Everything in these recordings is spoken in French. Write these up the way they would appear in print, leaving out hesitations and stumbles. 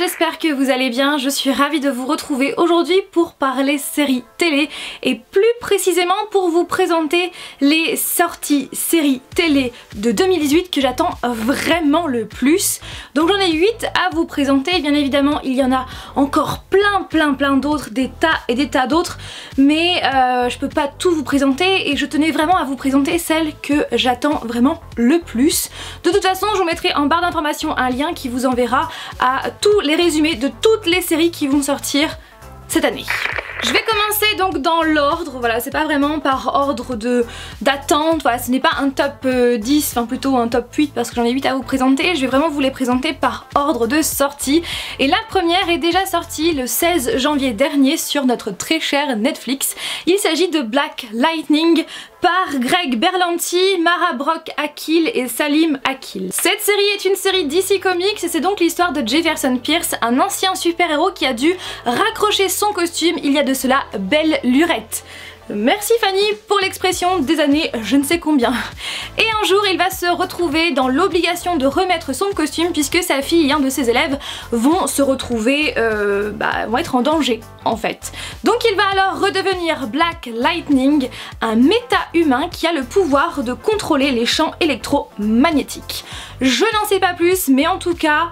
j'espère que vous allez bien, je suis ravie de vous retrouver aujourd'hui pour parler séries télé et plus précisément pour vous présenter les sorties séries télé de 2018 que j'attends vraiment le plus. Donc j'en ai 8 à vous présenter, bien évidemment il y en a encore plein d'autres, des tas et des tas d'autres, mais je peux pas tout vous présenter et je tenais vraiment à vous présenter celles que j'attends vraiment le plus. De toute façon je vous mettrai en barre d'informations un lien qui vous enverra à tous les résumés de toutes les séries qui vont sortir cette année. Je vais commencer donc dans l'ordre, voilà, c'est pas vraiment par ordre d'attente, voilà, ce n'est pas un top 10, enfin plutôt un top 8 parce que j'en ai 8 à vous présenter, je vais vraiment vous les présenter par ordre de sortie. Et la première est déjà sortie le 16 janvier dernier sur notre très cher Netflix. Il s'agit de Black Lightning par Greg Berlanti, Mara Brock Akil et Salim Akil. Cette série est une série DC Comics et c'est donc l'histoire de Jefferson Pierce, un ancien super-héros qui a dû raccrocher son costume il y a de cela belle lurette. Merci Fanny pour l'expression des années je ne sais combien. Et un jour il va se retrouver dans l'obligation de remettre son costume puisque sa fille et un de ses élèves vont se retrouver, vont être en danger en fait. Donc il va alors redevenir Black Lightning, un méta-humain qui a le pouvoir de contrôler les champs électromagnétiques. Je n'en sais pas plus mais en tout cas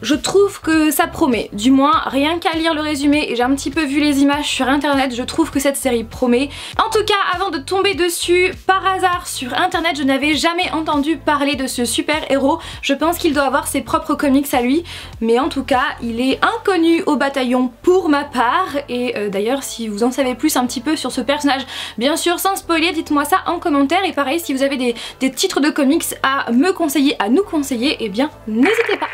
je trouve que ça promet, du moins rien qu'à lire le résumé et j'ai un petit peu vu les images sur internet, je trouve que cette série promet. En tout cas, avant de tomber dessus par hasard sur internet, je n'avais jamais entendu parler de ce super héros. Je pense qu'il doit avoir ses propres comics à lui, mais en tout cas il est inconnu au bataillon pour ma part. Et d'ailleurs si vous en savez plus un petit peu sur ce personnage, bien sûr sans spoiler, dites-moi ça en commentaire. Et pareil, si vous avez des titres de comics à me conseiller, à nous conseiller, eh bien n'hésitez pas.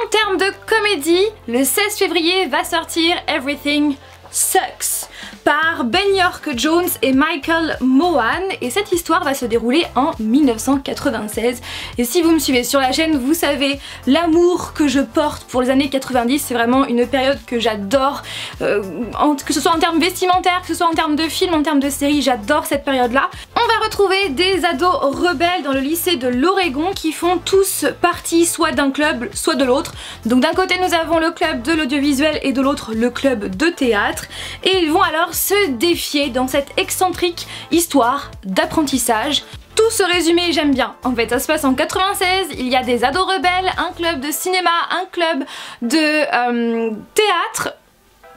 En termes de comédie, le 16 février va sortir Everything Sucks par Ben York Jones et Michael Mohan et cette histoire va se dérouler en 1996 et si vous me suivez sur la chaîne vous savez l'amour que je porte pour les années 90, c'est vraiment une période que j'adore, que ce soit en termes vestimentaires, que ce soit en termes de films, en termes de séries, j'adore cette période là. On va retrouver des ados rebelles dans le lycée de l'Oregon qui font tous partie soit d'un club soit de l'autre. Donc d'un côté nous avons le club de l'audiovisuel et de l'autre le club de théâtre et ils vont alors se défier dans cette excentrique histoire d'apprentissage. Tout ce résumé j'aime bien, en fait ça se passe en 96, il y a des ados rebelles, un club de cinéma, un club de théâtre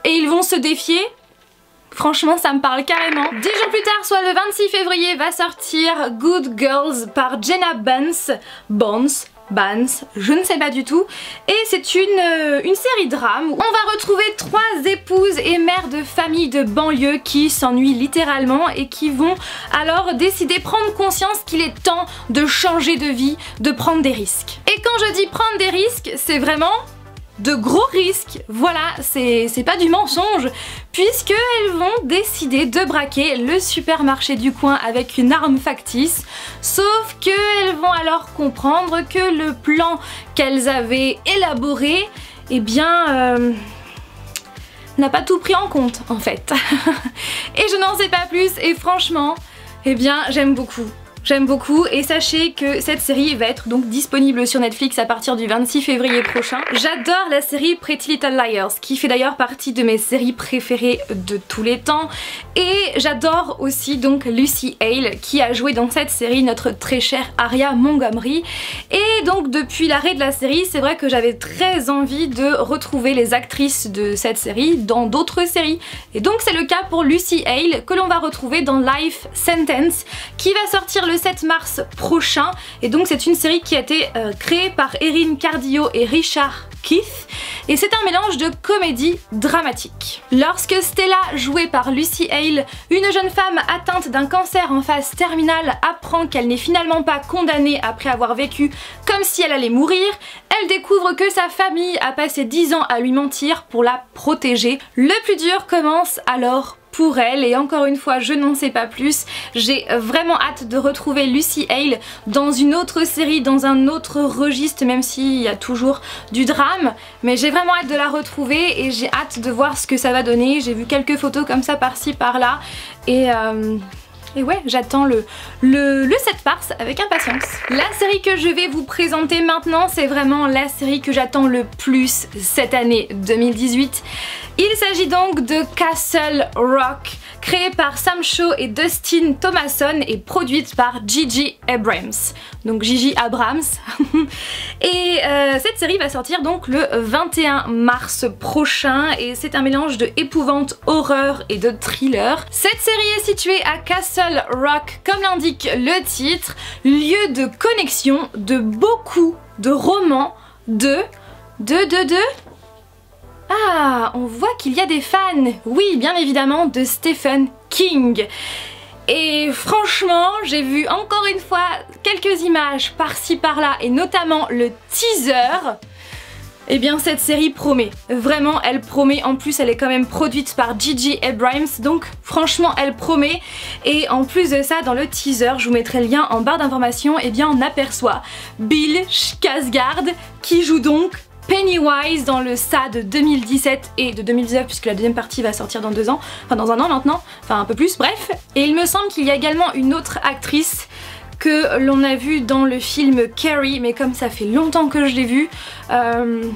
et ils vont se défier. Franchement ça me parle carrément. 10 jours plus tard, soit le 26 février, va sortir Good Girls par Jenna Bans, je ne sais pas du tout, et c'est une série drame où on va retrouver 3 épouses et mères de famille de banlieue qui s'ennuient littéralement et qui vont alors décider, prendre conscience qu'il est temps de changer de vie, de prendre des risques. Et quand je dis prendre des risques, c'est vraiment de gros risques, voilà, c'est pas du mensonge, puisqu'elles vont décider de braquer le supermarché du coin avec une arme factice, sauf qu'elles vont alors comprendre que le plan qu'elles avaient élaboré, eh bien, n'a pas tout pris en compte en fait. Et je n'en sais pas plus et franchement, eh bien, j'aime beaucoup. J'aime beaucoup et sachez que cette série va être donc disponible sur Netflix à partir du 26 février prochain. J'adore la série Pretty Little Liars qui fait d'ailleurs partie de mes séries préférées de tous les temps et j'adore aussi donc Lucy Hale qui a joué dans cette série notre très chère Aria Montgomery et donc depuis l'arrêt de la série c'est vrai que j'avais très envie de retrouver les actrices de cette série dans d'autres séries et donc c'est le cas pour Lucy Hale que l'on va retrouver dans Life Sentence qui va sortir le 7 mars prochain et donc c'est une série qui a été créée par Erin Cardillo et Richard Keith et c'est un mélange de comédie dramatique. Lorsque Stella, jouée par Lucy Hale, une jeune femme atteinte d'un cancer en phase terminale, apprend qu'elle n'est finalement pas condamnée après avoir vécu comme si elle allait mourir, elle découvre que sa famille a passé 10 ans à lui mentir pour la protéger. Le plus dur commence alors pour elle et encore une fois je n'en sais pas plus. J'ai vraiment hâte de retrouver Lucy Hale dans une autre série, dans un autre registre, même s'il y a toujours du drame, mais j'ai vraiment hâte de la retrouver et j'ai hâte de voir ce que ça va donner. J'ai vu quelques photos comme ça par-ci par-là et Et ouais, j'attends le 7 mars avec impatience. La série que je vais vous présenter maintenant, c'est vraiment la série que j'attends le plus cette année 2018. Il s'agit donc de Castle Rock, créée par Sam Shaw et Dustin Thomason et produite par J.J. Abrams. Donc J.J. Abrams. Et cette série va sortir donc le 21 mars prochain et c'est un mélange de épouvante, horreur et de thriller. Cette série est située à Castle Rock, comme l'indique le titre, lieu de connexion de beaucoup de romans Ah, on voit qu'il y a des fans, oui, bien évidemment, de Stephen King. Et franchement, j'ai vu encore une fois quelques images par-ci par-là, et notamment le teaser. Eh bien, cette série promet. Vraiment, elle promet. En plus, elle est quand même produite par J.J. Abrams, donc franchement, elle promet. Et en plus de ça, dans le teaser, je vous mettrai le lien en barre d'informations, eh bien, on aperçoit Bill Skarsgård qui joue donc Pennywise dans le Ça de 2017 et de 2019 puisque la deuxième partie va sortir dans 2 ans, enfin dans 1 an maintenant, enfin un peu plus, bref. Et il me semble qu'il y a également une autre actrice que l'on a vue dans le film Carrie, mais comme ça fait longtemps que je l'ai vue, je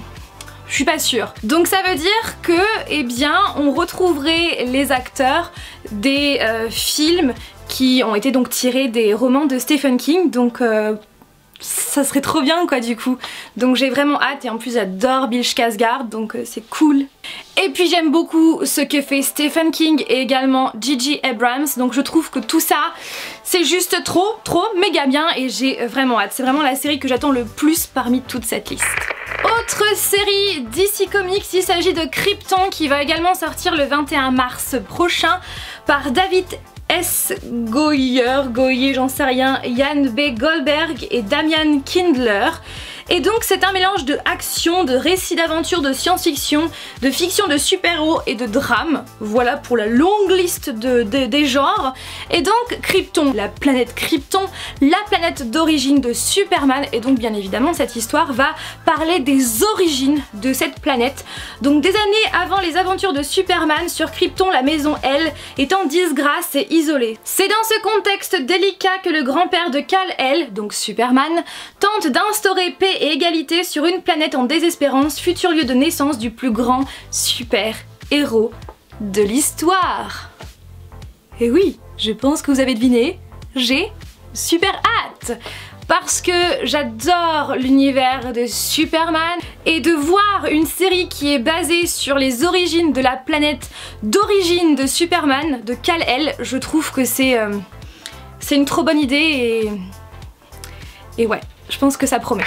suis pas sûre. Donc ça veut dire que, eh bien, on retrouverait les acteurs des films qui ont été donc tirés des romans de Stephen King, donc ça serait trop bien quoi du coup. Donc j'ai vraiment hâte et en plus j'adore Bill Skarsgård donc c'est cool. Et puis j'aime beaucoup ce que fait Stephen King et également J.J. Abrams, donc je trouve que tout ça c'est juste trop méga bien et j'ai vraiment hâte. C'est vraiment la série que j'attends le plus parmi toute cette liste. Autre série DC Comics, il s'agit de Krypton qui va également sortir le 21 mars prochain par David S. Goyer, j'en sais rien, Ian B. Goldberg et Damian Kindler. Et donc c'est un mélange de action, de récits d'aventure, de science-fiction, de fiction de super-héros et de drame. Voilà pour la longue liste des genres. Et donc Krypton, la planète Krypton, la planète d'origine de Superman. Et donc bien évidemment cette histoire va parler des origines de cette planète. Donc des années avant les aventures de Superman sur Krypton, la maison L est en disgrâce et isolée. C'est dans ce contexte délicat que le grand-père de Kal-El, donc Superman, tente d'instaurer paix et égalité sur une planète en désespérance, futur lieu de naissance du plus grand super-héros de l'histoire. Et oui, je pense que vous avez deviné, j'ai super hâte parce que j'adore l'univers de Superman et de voir une série qui est basée sur les origines de la planète d'origine de Superman, de Kal-El, je trouve que c'est une trop bonne idée et ouais, je pense que ça promet.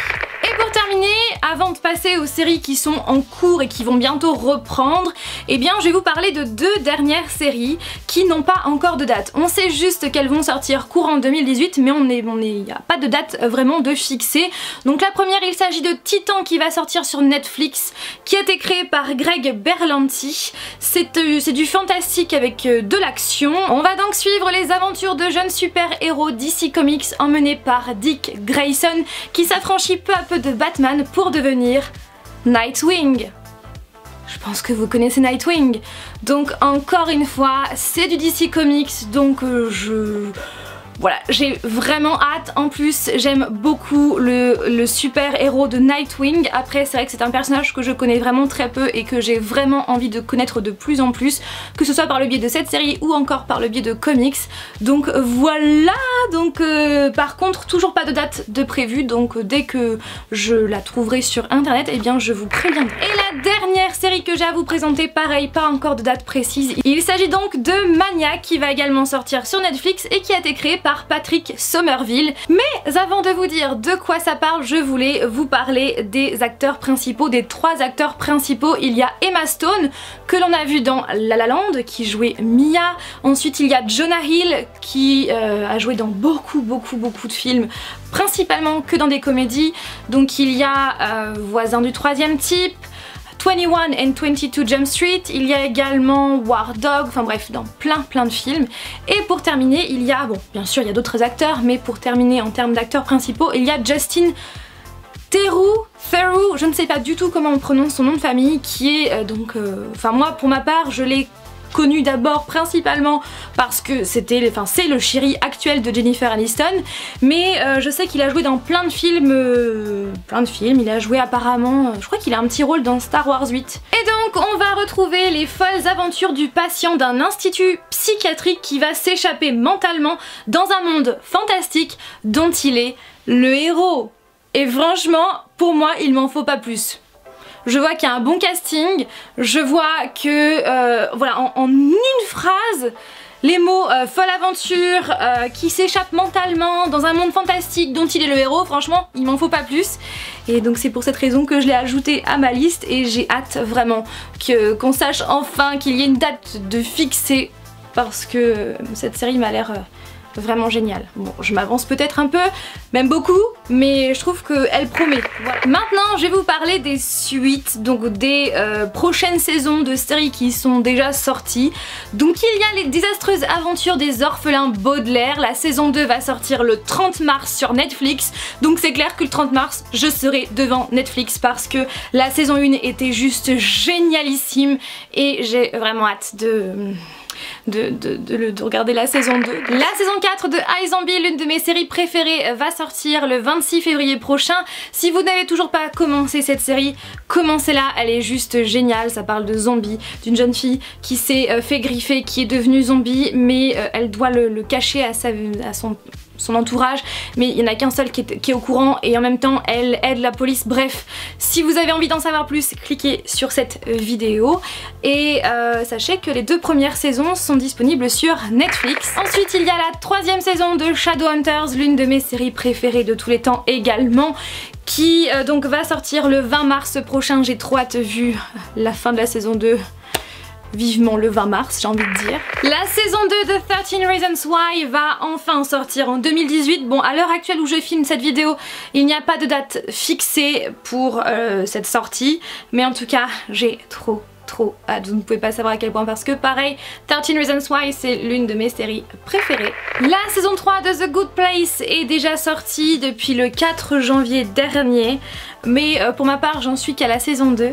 Et pour terminer, avant de passer aux séries qui sont en cours et qui vont bientôt reprendre, eh bien je vais vous parler de 2 dernières séries qui n'ont pas encore de date. On sait juste qu'elles vont sortir courant 2018 mais il n'y a pas de date vraiment de fixée. Donc la première, il s'agit de Titan qui va sortir sur Netflix, qui a été créé par Greg Berlanti. C'est du fantastique avec de l'action. On va donc suivre les aventures de jeunes super-héros DC Comics emmenés par Dick Grayson qui s'affranchit peu à peu de Batman pour devenir Nightwing. Je pense que vous connaissez Nightwing. Donc encore une fois, c'est du DC Comics, donc voilà, j'ai vraiment hâte. En plus, j'aime beaucoup le super héros de Nightwing. Après, c'est vrai que c'est un personnage que je connais vraiment très peu et que j'ai vraiment envie de connaître de plus en plus, que ce soit par le biais de cette série ou encore par le biais de comics. Donc voilà, donc par contre, toujours pas de date de prévue, donc dès que je la trouverai sur internet, eh bien je vous préviendrai. Et la dernière série que j'ai à vous présenter, pareil, pas encore de date précise. Il s'agit donc de Mania qui va également sortir sur Netflix et qui a été créée par Patrick Somerville. Mais avant de vous dire de quoi ça parle, je voulais vous parler des acteurs principaux, des 3 acteurs principaux. Il y a Emma Stone que l'on a vu dans La La Land qui jouait Mia. Ensuite il y a Jonah Hill qui a joué dans beaucoup de films, principalement que dans des comédies. Donc il y a Voisin du 3e type, 21 and 22 Jump Street, il y a également War Dog, enfin bref, dans plein de films. Et pour terminer, il y a, bon, bien sûr il y a d'autres acteurs, mais pour terminer en termes d'acteurs principaux, il y a Justin Theroux, je ne sais pas du tout comment on prononce son nom de famille, qui est donc, enfin moi pour ma part, je l'ai connu d'abord principalement parce que c'est le chéri actuel de Jennifer Aniston, mais je sais qu'il a joué dans plein de films, il a joué apparemment, je crois qu'il a un petit rôle dans Star Wars 8. Et donc on va retrouver les folles aventures du patient d'un institut psychiatrique qui va s'échapper mentalement dans un monde fantastique dont il est le héros. Et franchement, pour moi, il m'en faut pas plus. Je vois qu'il y a un bon casting, je vois que, voilà, en une phrase, les mots folle aventure, qui s'échappe mentalement dans un monde fantastique dont il est le héros, franchement, il m'en faut pas plus. Et donc c'est pour cette raison que je l'ai ajouté à ma liste et j'ai hâte vraiment qu'on sache enfin qu'il y ait une date de fixée parce que cette série m'a l'air vraiment génial. Bon, je m'avance peut-être un peu, même beaucoup, mais je trouve qu'elle promet. Voilà. Maintenant, je vais vous parler des suites, donc des prochaines saisons de séries qui sont déjà sorties. Donc il y a les désastreuses aventures des orphelins Baudelaire. La saison 2 va sortir le 30 mars sur Netflix. Donc c'est clair que le 30 mars, je serai devant Netflix parce que la saison 1 était juste génialissime et j'ai vraiment hâte de regarder la saison 2. La saison 4 de iZombie, l'une de mes séries préférées, va sortir le 26 février prochain. Si vous n'avez toujours pas commencé cette série, commencez-la, elle est juste géniale. Ça parle de zombies, d'une jeune fille qui s'est fait griffer, qui est devenue zombie, mais elle doit le cacher à son entourage, mais il n'y en a qu'un seul qui est au courant et en même temps elle aide la police. Bref, si vous avez envie d'en savoir plus, cliquez sur cette vidéo et sachez que les 2 premières saisons sont disponibles sur Netflix. Ensuite il y a la 3e saison de Shadowhunters, l'une de mes séries préférées de tous les temps également, qui donc va sortir le 20 mars prochain. J'ai trop hâte vu la fin de la saison 2. Vivement le 20 mars, j'ai envie de dire. La saison 2 de 13 Reasons Why va enfin sortir en 2018. Bon, à l'heure actuelle où je filme cette vidéo, il n'y a pas de date fixée pour cette sortie. Mais en tout cas, j'ai trop hâte. Vous ne pouvez pas savoir à quel point parce que pareil, 13 Reasons Why c'est l'une de mes séries préférées. La saison 3 de The Good Place est déjà sortie depuis le 4 janvier dernier. Mais pour ma part, j'en suis qu'à la saison 2.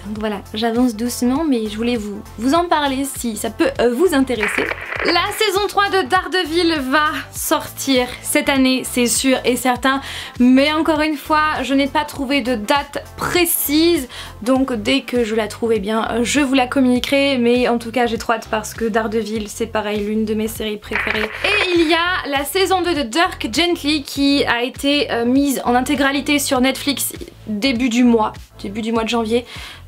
Donc voilà, j'avance doucement mais je voulais vous en parler si ça peut vous intéresser. La saison 3 de Daredevil va sortir cette année, c'est sûr et certain, mais encore une fois, je n'ai pas trouvé de date précise, donc dès que je la trouve, eh bien, je vous la communiquerai, mais en tout cas j'ai trop hâte parce que Daredevil c'est pareil, l'une de mes séries préférées. Et il y a la saison 2 de Dirk Gently qui a été mise en intégralité sur Netflix début du mois de janvier.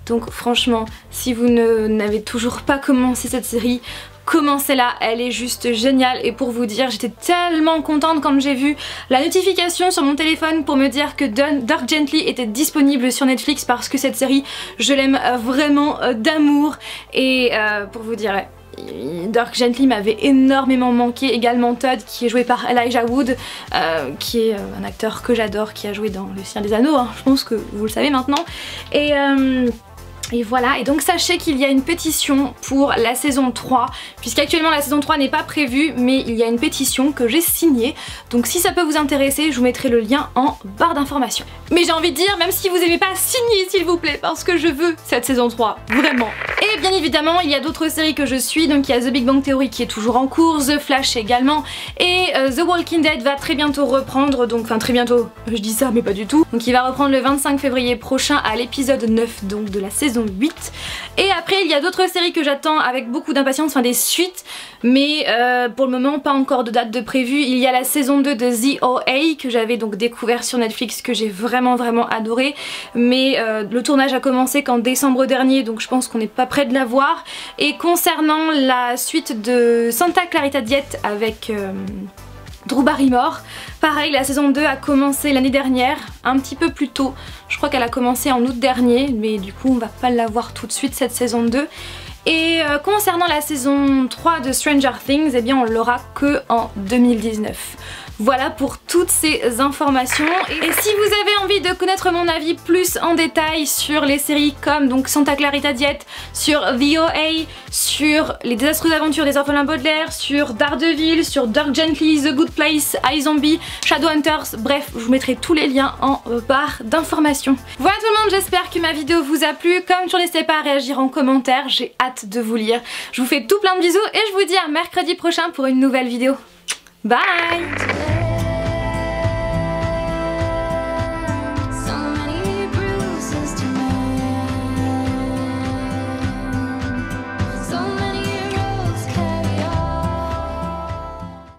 Donc franchement, si vous n'avez toujours pas commencé cette série, commencez-la, elle est juste géniale. Et pour vous dire, j'étais tellement contente quand j'ai vu la notification sur mon téléphone pour me dire que Dirk Gently était disponible sur Netflix parce que cette série, je l'aime vraiment d'amour. Et pour vous dire... Dirk Gently m'avait énormément manqué, également Todd qui est joué par Elijah Wood, qui est un acteur que j'adore, qui a joué dans Le Seigneur des Anneaux, hein, je pense que vous le savez maintenant. Et voilà, et donc sachez qu'il y a une pétition pour la saison 3, puisqu'actuellement la saison 3 n'est pas prévue, mais il y a une pétition que j'ai signée, donc si ça peut vous intéresser, je vous mettrai le lien en barre d'informations. Mais j'ai envie de dire, même si vous n'aimez pas, signez s'il vous plaît, parce que je veux cette saison 3, vraiment. Et bien évidemment, il y a d'autres séries que je suis, donc il y a The Big Bang Theory qui est toujours en cours, The Flash également, et The Walking Dead va très bientôt reprendre, donc enfin très bientôt, je dis ça mais pas du tout, donc il va reprendre le 25 février prochain à l'épisode 9 donc de la saison 8. Et après il y a d'autres séries que j'attends avec beaucoup d'impatience, enfin des suites, mais pour le moment pas encore de date de prévue. Il y a la saison 2 de The OA que j'avais donc découvert sur Netflix, que j'ai vraiment adoré, mais le tournage a commencé qu'en décembre dernier, donc je pense qu'on n'est pas près de la voir. Et concernant la suite de Santa Clarita Diet avec Drew Barrymore, pareil, la saison 2 a commencé l'année dernière, un petit peu plus tôt. Je crois qu'elle a commencé en août dernier, mais du coup on va pas la voir tout de suite cette saison 2. Et concernant la saison 3 de Stranger Things, eh bien on l'aura que en 2019. Voilà pour toutes ces informations. Et si vous avez envie de connaître mon avis plus en détail sur les séries comme donc Santa Clarita Diet, sur The OA, sur Les Désastreuses Aventures des Orphelins Baudelaire, sur Daredevil, sur Dirk Gently, The Good Place, iZombie, Shadowhunters, bref, je vous mettrai tous les liens en barre d'informations. Voilà tout le monde, j'espère que ma vidéo vous a plu. Comme toujours, n'hésitez pas à réagir en commentaire, j'ai hâte de vous lire. Je vous fais tout plein de bisous et je vous dis à mercredi prochain pour une nouvelle vidéo. Bye!